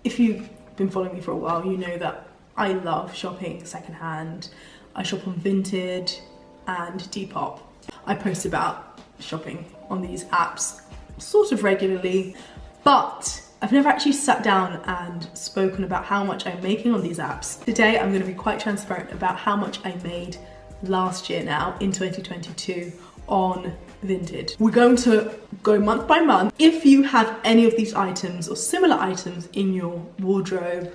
if you've been following me for a while, you know that I love shopping secondhand. I shop on Vinted and Depop. I post about shopping on these apps sort of regularly, but I've never actually sat down and spoken about how much I'm making on these apps. Today I'm going to be quite transparent about how much I made last year now in 2022 on Vinted. We're going to go month by month. If you have any of these items or similar items in your wardrobe,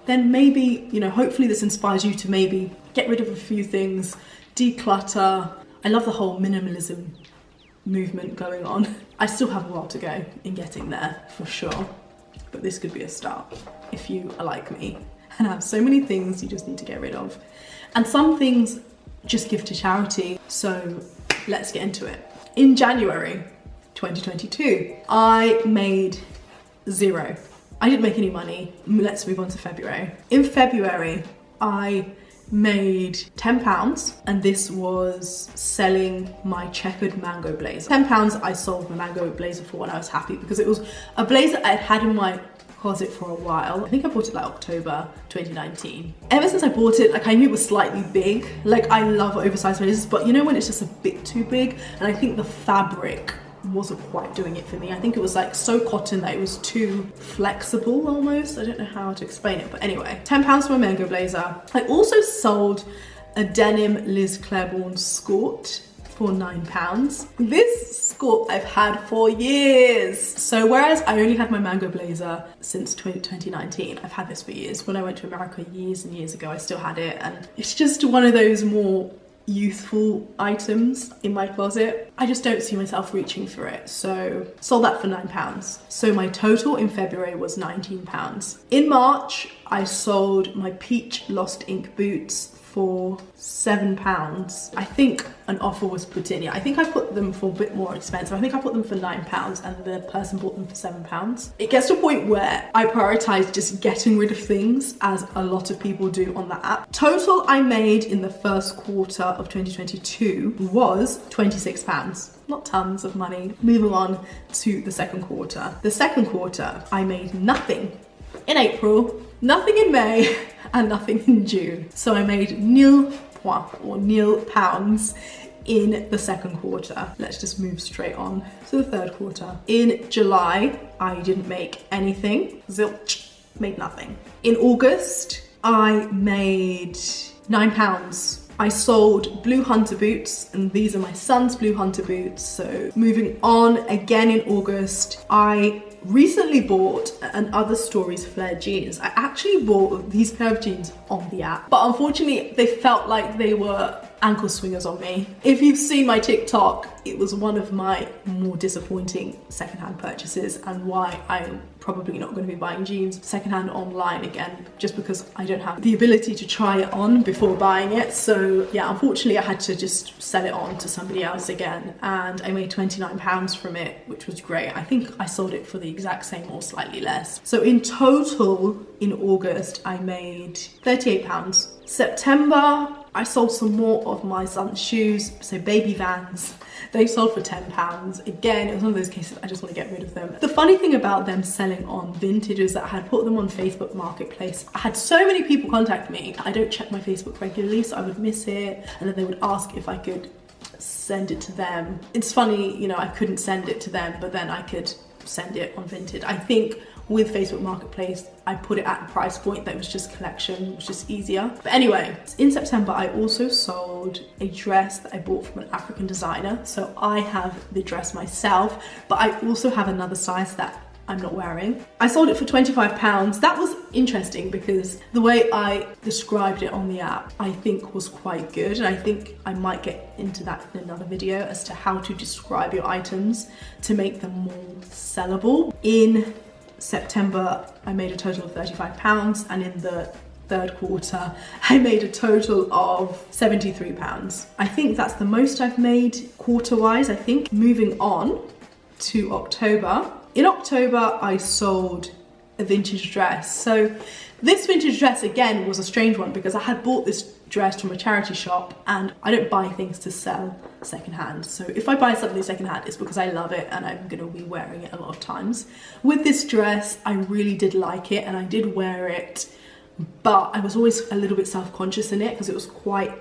then maybe, you know, hopefully this inspires you to maybe get rid of a few things, declutter. I love the whole minimalism movement going on. I still have a while to go in getting there for sure, but this could be a start if you are like me and have so many things you just need to get rid of. And some things just give to charity, so let's get into it. In January 2022, I made zero. I didn't make any money. Let's move on to February. In February, I made £10, and this was selling my checkered mango blazer. £10 I sold my mango blazer for, and I was happy because it was a blazer I had in my closet for a while. I think I bought it like October 2019. Ever since I bought it, like I knew it was slightly big. Like I love oversized blazers, but you know when it's just a bit too big, and I think the fabric wasn't quite doing it for me. I think it was like so cotton that it was too flexible almost. I don't know how to explain it, but anyway, £10 for my mango blazer. I also sold a denim Liz Claiborne skirt for £9. This skirt I've had for years. So whereas I only had my mango blazer since 2019, I've had this for years. When I went to America years and years ago, I still had it, and it's just one of those more youthful items in my closet. I just don't see myself reaching for it, so sold that for £9. So my total in February was £19. In March, I sold my peach lost ink boots for £7. I think an offer was put in. Yeah, I think I put them for a bit more expensive. I think I put them for £9 and the person bought them for £7. It gets to a point where I prioritize just getting rid of things, as a lot of people do on the app. Total I made in the first quarter of 2022 was £26. Not tons of money. Moving on to the second quarter. The second quarter, I made nothing in April, nothing in May, and nothing in June. So I made nil points or nil pounds in the second quarter. Let's just move straight on to the third quarter. In July, I didn't make anything. Zilch, made nothing. In August, I made £9. I sold blue hunter boots, and these are my son's blue hunter boots. So moving on, again in August, I recently bought an Other Stories flare jeans. I actually bought these pair of jeans on the app, but unfortunately they felt like they were ankle swingers on me. If you've seen my TikTok, it was one of my more disappointing secondhand purchases, and why I'm probably not going to be buying jeans secondhand online again, just because I don't have the ability to try it on before buying it. So yeah, unfortunately I had to just sell it on to somebody else again, and I made £29 from it, which was great. I think I sold it for the exact same or slightly less. So in total in August I made £38. September, I sold some more of my son's shoes, so baby Vans. They sold for £10. Again, it was one of those cases I just want to get rid of them. The funny thing about them selling on Vinted is that I had put them on Facebook Marketplace. I had so many people contact me. I don't check my Facebook regularly, so I would miss it, and then they would ask if I could send it to them. It's funny, you know, I couldn't send it to them, but then I could send it on Vinted. I think with Facebook Marketplace, I put it at a price point that was just collection, which is easier. But anyway, in September, I also sold a dress that I bought from an African designer. So I have the dress myself, but I also have another size that I'm not wearing. I sold it for £25. That was interesting because the way I described it on the app, I think was quite good. And I think I might get into that in another video as to how to describe your items to make them more sellable. In September, I made a total of £35, and in the third quarter, I made a total of £73. I think that's the most I've made quarter-wise, I think. Moving on to October. In October, I sold a vintage dress. So this vintage dress, again, was a strange one because I had bought this dress from a charity shop, and I don't buy things to sell secondhand. So if I buy something secondhand, it's because I love it and I'm gonna be wearing it a lot of times. With this dress, I really did like it and I did wear it, but I was always a little bit self-conscious in it because it was quite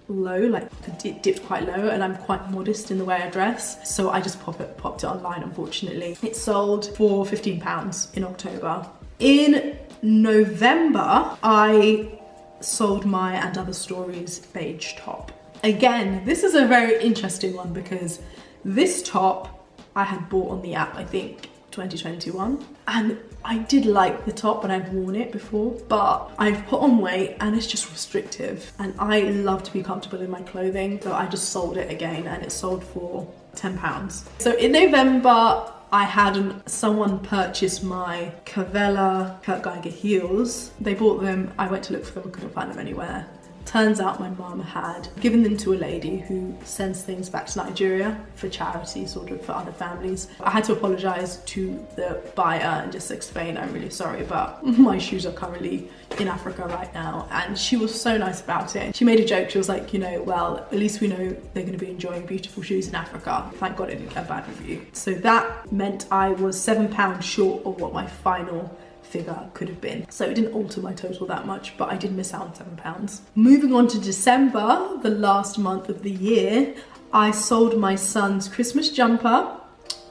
low, like it dipped quite low, and I'm quite modest in the way I dress, so I just popped it online. Unfortunately, it sold for £15 in October. In November, I sold my And Other Stories beige top. Again, this is a very interesting one because this top I had bought on the app, I think 2021, and I did like the top and I've worn it before, but I've put on weight and it's just restrictive, and I love to be comfortable in my clothing, so I just sold it again and it sold for £10. So in November, I had someone purchase my Cavella Kurt Geiger heels. They bought them, I went to look for them, I couldn't find them anywhere. Turns out my mum had given them to a lady who sends things back to Nigeria for charity, sort of for other families. I had to apologise to the buyer and just explain, I'm really sorry, but my shoes are currently in Africa right now. And she was so nice about it. She made a joke, she was like, you know, well, at least we know they're going to be enjoying beautiful shoes in Africa. Thank God it didn't get a bad review. So that meant I was £7 short of what my final figure could have been. So it didn't alter my total that much, but I did miss out on £7. Moving on to December, the last month of the year, I sold my son's Christmas jumper.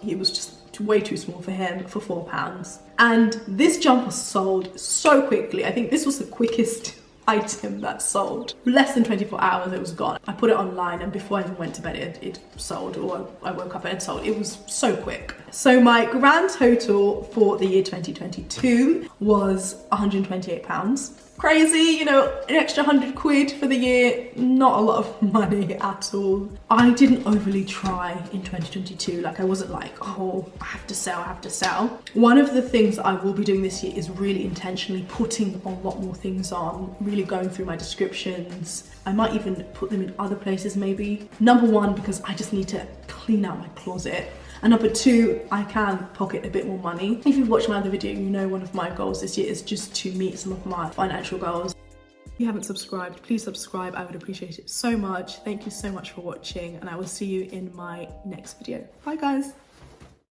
It was just way too small for him, for £4. And this jumper sold so quickly. I think this was the quickest item that sold. Less than 24 hours it was gone. I put it online and before I even went to bed it sold, or I woke up and it sold. It was so quick. So my grand total for the year 2022 was £128. Crazy, you know, an extra 100 quid for the year, not a lot of money at all. I didn't overly try in 2022, like I wasn't like, oh, I have to sell. One of the things I will be doing this year is really intentionally putting a lot more things on, really going through my descriptions. I might even put them in other places maybe. Number one, because I just need to clean out my closet. And number two, I can pocket a bit more money. If you've watched my other video, you know one of my goals this year is just to meet some of my financial goals. If you haven't subscribed, please subscribe. I would appreciate it so much. Thank you so much for watching, and I will see you in my next video. Bye guys.